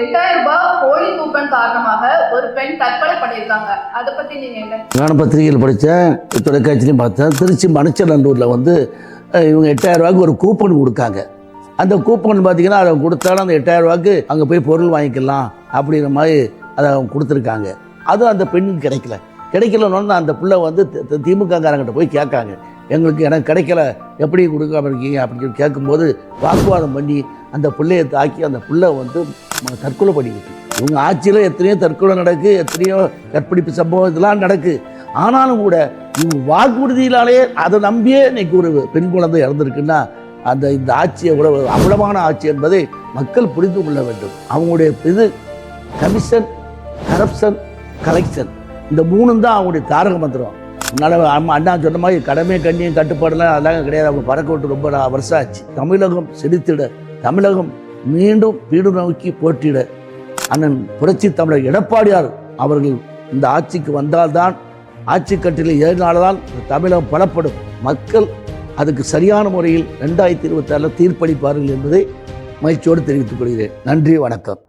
ரூபாய் போலி கூப்பன் காரணமாக ஒரு பெண் தற்கொலை பண்ணியிருக்காங்க. அதை பற்றி நீங்கள் என்ன? நானும் பத்திரிகையில் படித்தேன், தொலைக்காட்சியிலையும் பார்த்தேன். திருச்சி மணச்சநல்லூரில் வந்து இவங்க 8000 ரூபாய்க்கு ஒரு கூப்பன் கொடுக்காங்க. அந்த கூப்பன் பார்த்தீங்கன்னா அதை கொடுத்தாலும் அந்த 8000 ரூபாய்க்கு அங்கே போய் பொருள் வாங்கிக்கலாம் அப்படிங்கிற மாதிரி அதை அவங்க கொடுத்துருக்காங்க. அதுவும் அந்த பெண்ணுக்கு கிடைக்கலன்னு அந்த பிள்ளை வந்து திமுககாரங்கிட்ட போய் கேட்காங்க, எனக்கு கிடைக்கல, எப்படி கொடுக்காம இருக்கீங்க அப்படின்னு சொல்லி கேட்கும்போது வாக்குவாதம் பண்ணி அந்த பிள்ளையை தாக்கி அந்த பிள்ளை வந்து தற்கொலை பண்ணிக்கிட்டு. இவங்க ஆட்சியில் எத்தனையோ தற்கொலை நடக்கு, எத்தனையோ கற்பழிப்பு சம்பவம் இதெல்லாம் நடக்கு. ஆனாலும் கூட இவங்க வாக்குறுதியினாலே அதை நம்பியே இன்னைக்கு ஒரு பெண் குழந்தை இறந்துருக்குன்னா இந்த ஆட்சி எவ்வளவு அவ்வளவான ஆட்சி என்பதை மக்கள் புரிந்து கொள்ள வேண்டும். அவங்களுடைய இது கமிஷன், கரப்ஷன், கலெக்ஷன், இந்த மூணும் தான் அவங்களுடைய தாரக மந்திரம். முன்னால் அண்ணா சொன்ன மாதிரி கடமை கண்ணியம் கட்டுப்பாடுலாம் அதெல்லாம் கிடையாது. அவங்க பறக்க விட்டு ரொம்ப வருஷம் ஆச்சு. தமிழகம் செழித்திட, தமிழகம் மீண்டும் வீடு நோக்கி போட்டியிட அண்ணன் புரட்சி தமிழர் எடப்பாடியார் அவர்கள் இந்த ஆட்சிக்கு வந்தால்தான், ஆட்சி கட்டில் ஏறினால்தான் தமிழகம் பலப்படும். மக்கள் அதுக்கு சரியான முறையில் 2026 தீர்ப்பளிப்பார்கள் என்பதை மகிழ்ச்சியோடு தெரிவித்துக் கொள்கிறேன். நன்றி, வணக்கம்.